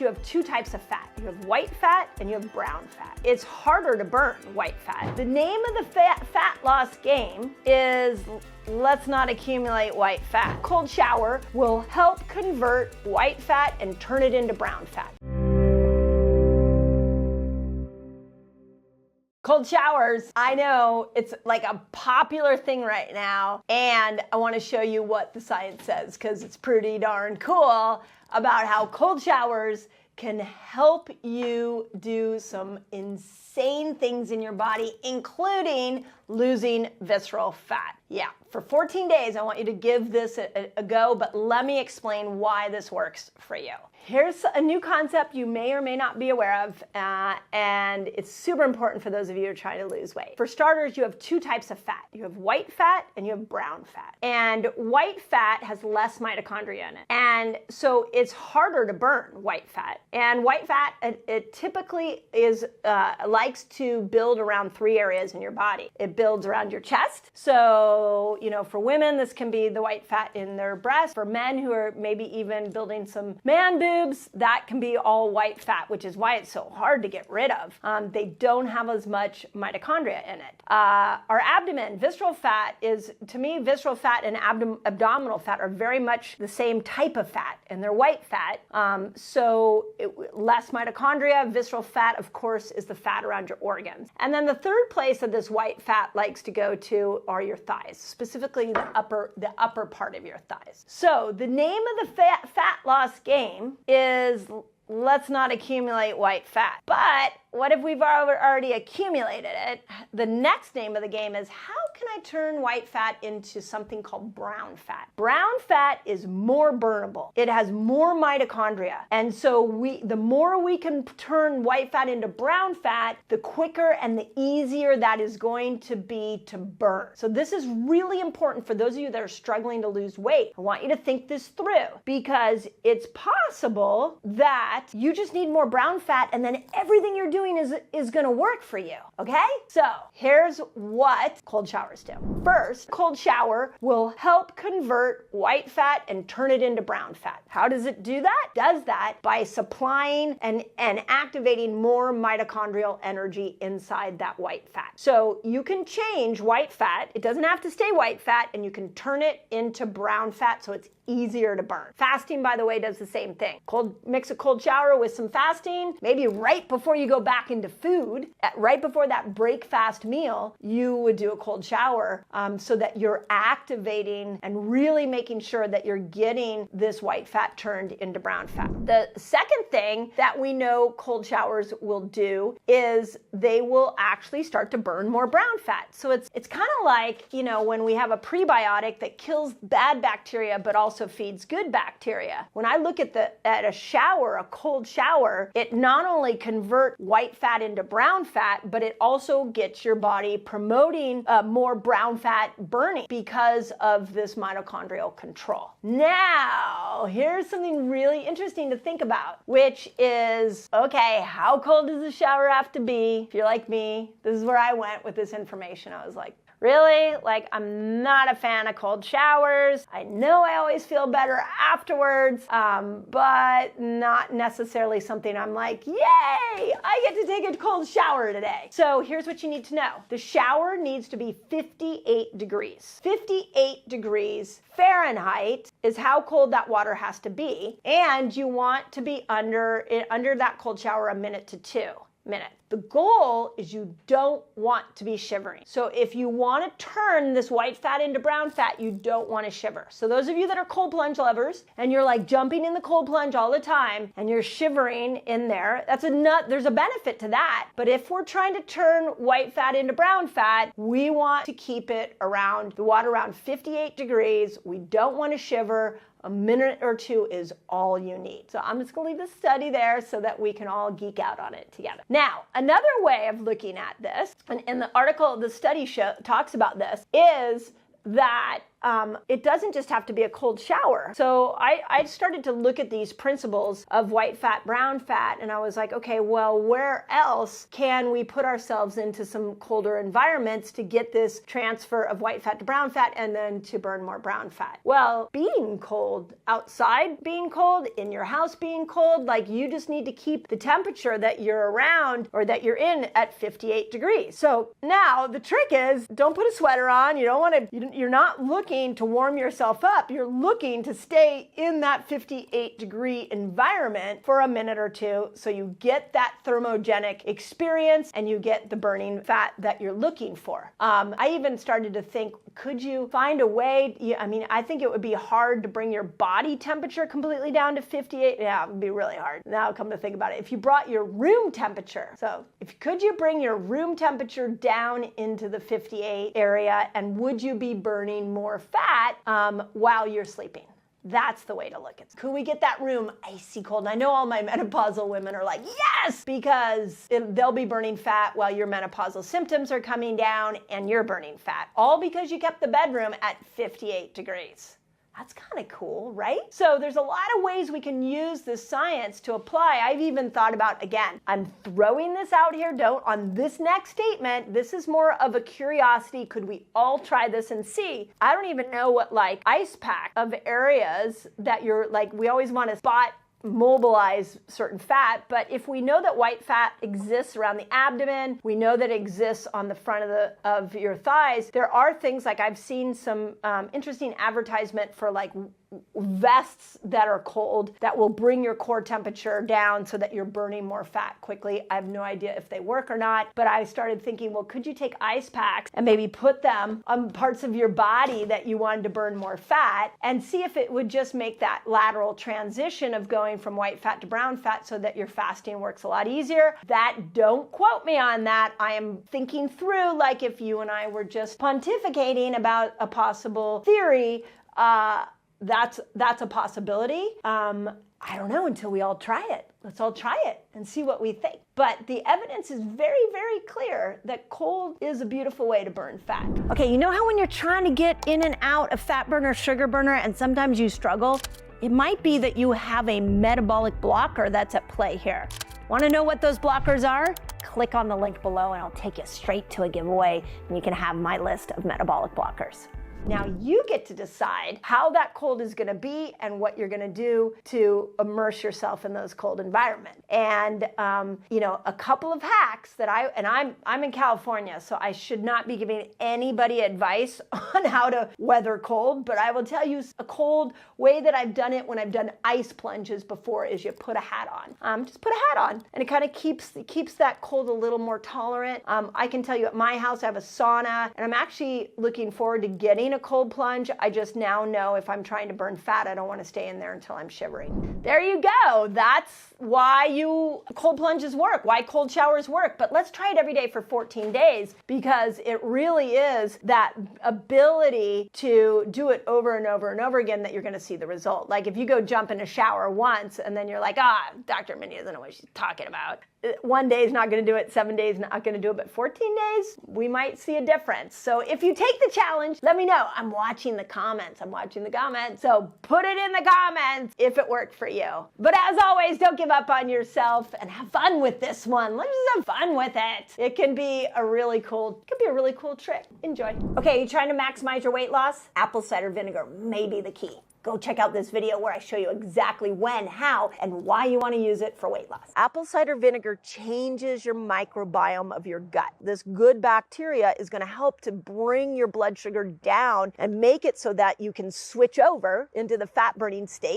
You have two types of fat. You have white fat and you have brown fat. It's harder to burn white fat. The name of the fat loss game is let's not accumulate white fat. Cold shower will help convert white fat and turn it into brown fat. Cold showers, I know it's like a popular thing right now, and I want to show you what the science says because it's pretty darn cool about how cold showers can help you do some insane things in your body, including losing visceral fat. Yeah, for 14 days, I want you to give this a go, but let me explain why this works for you. Here's a new concept you may or may not be aware of, and it's super important for those of you who are trying to lose weight. For starters, you have two types of fat. You have white fat and you have brown fat. And white fat has less mitochondria in it. And so it's harder to burn white fat. And white fat, it typically likes to build around three areas in your body. It builds around your chest. So, for women, this can be the white fat in their breast. For men who are maybe even building some man boobs, that can be all white fat, which is why it's so hard to get rid of. They don't have as much mitochondria in it. Our abdomen, visceral fat is, to me, visceral fat and abdominal fat are very much the same type of fat, and they're white fat. Less mitochondria. Visceral fat, of course, is the fat around your organs. And then the third place that this white fat likes to go to are your thighs, specifically the upper part of your thighs. So the name of the fat loss game is let's not accumulate white fat. But what if we've already accumulated it? The next name of the game is how can I turn white fat into something called brown fat? Brown fat is more burnable. It has more mitochondria. And so the more we can turn white fat into brown fat, the quicker and the easier that is going to be to burn. So this is really important for those of you that are struggling to lose weight. I want you to think this through because it's possible that you just need more brown fat and then everything you're doing is going to work for you, okay? So here's what cold showers do. First, cold shower will help convert white fat and turn it into brown fat. How does it do that? It does that by supplying and activating more mitochondrial energy inside that white fat. So you can change white fat. It doesn't have to stay white fat, and you can turn it into brown fat so it's easier to burn. Fasting, by the way, does the same thing. Mix a cold shower with some fasting, maybe right before you go back into food, right before that break fast meal, you would do a cold shower so that you're activating and really making sure that you're getting this white fat turned into brown fat. The second thing that we know cold showers will do is they will actually start to burn more brown fat. So it's kind of like, when we have a prebiotic that kills bad bacteria but also feeds good bacteria. When I look at a shower, a cold shower, it not only converts white fat into brown fat, but it also gets your body promoting more brown fat burning because of this mitochondrial control. Now, here's something really interesting to think about, which is, okay, how cold does the shower have to be? If you're like me, this is where I went with this information. I was like, really? I'm not a fan of cold showers. I know I always feel better afterwards, but not necessarily something I'm like, yay, I get to take a cold shower today. So here's what you need to know. The shower needs to be 58 degrees. 58 degrees Fahrenheit is how cold that water has to be, and you want to be under that cold shower a minute to 2 minutes. The goal is you don't want to be shivering. So if you want to turn this white fat into brown fat, you don't want to shiver. So those of you that are cold plunge lovers and you're like jumping in the cold plunge all the time and you're shivering in there, there's a benefit to that. But if we're trying to turn white fat into brown fat, we want to keep it around the water around 58 degrees. We don't want to shiver. A minute or 2 is all you need. So I'm just going to leave the study there so that we can all geek out on it together. Now, another way of looking at this, and in the article, the study talks about this, is that it doesn't just have to be a cold shower. So I started to look at these principles of white fat, brown fat, and I was like, okay, well, where else can we put ourselves into some colder environments to get this transfer of white fat to brown fat and then to burn more brown fat? Well, being cold, outside being cold, in your house being cold, like you just need to keep the temperature that you're around or that you're in at 58 degrees. So now the trick is, don't put a sweater on. You don't want to, you're not looking to warm yourself up. You're looking to stay in that 58 degree environment for a minute or two so you get that thermogenic experience and you get the burning fat that you're looking for. I even started to think, could you find a way? I mean, I think it would be hard to bring your body temperature completely down to 58. Yeah, it would be really hard. Now come to think about it. If you brought your room temperature, so could you bring your room temperature down into the 58 area, and would you be burning more fat while you're sleeping? That's the way to look at it. Could we get that room icy cold? And I know all my menopausal women are like, yes, because they'll be burning fat while your menopausal symptoms are coming down and you're burning fat. All because you kept the bedroom at 58 degrees. That's kind of cool, right? So there's a lot of ways we can use this science to apply. I've even thought about, again, I'm throwing this out here, on this next statement, this is more of a curiosity. Could we all try this and see? I don't even know what like ice pack of areas that you're like, we always want to spot mobilize certain fat, but if we know that white fat exists around the abdomen, we know that it exists on the front of your thighs, there are things like I've seen some interesting advertisement for like vests that are cold that will bring your core temperature down so that you're burning more fat quickly. I have no idea if they work or not, but I started thinking, well, could you take ice packs and maybe put them on parts of your body that you wanted to burn more fat and see if it would just make that lateral transition of going from white fat to brown fat so that your fasting works a lot easier. Don't quote me on that. I am thinking through, like if you and I were just pontificating about a possible theory, that's a possibility. I don't know until we all try it. Let's all try it and see what we think. But the evidence is very, very clear that cold is a beautiful way to burn fat. Okay, you know how when you're trying to get in and out of fat burner, sugar burner, and sometimes you struggle? It might be that you have a metabolic blocker that's at play here. Want to know what those blockers are? Click on the link below and I'll take you straight to a giveaway and you can have my list of metabolic blockers. Now you get to decide how that cold is going to be and what you're going to do to immerse yourself in those cold environments. And a couple of hacks that I'm in California, so I should not be giving anybody advice on how to weather cold, but I will tell you a cold way that I've done it when I've done ice plunges before is you put a hat on. Just put a hat on, and it kind of keeps that cold a little more tolerant. I can tell you at my house I have a sauna, and I'm actually looking forward to getting a cold plunge. I just now know if I'm trying to burn fat, I don't want to stay in there until I'm shivering. There you go. That's why cold plunges work, why cold showers work. But let's try it every day for 14 days because it really is that ability to do it over and over and over again that you're going to see the result. Like if you go jump in a shower once and then you're like, Dr. Mindy doesn't know what she's talking about. One day is not going to do it, 7 days not going to do it, but 14 days, we might see a difference. So if you take the challenge, let me know. I'm watching the comments. So put it in the comments if it worked for you. But as always, don't give up on yourself and have fun with this one. Let's just have fun with it. It can be a really cool trick. Enjoy. Okay, you trying to maximize your weight loss? Apple cider vinegar may be the key. Go check out this video where I show you exactly when, how, and why you want to use it for weight loss. Apple cider vinegar changes your microbiome of your gut. This good bacteria is going to help to bring your blood sugar down and make it so that you can switch over into the fat burning state.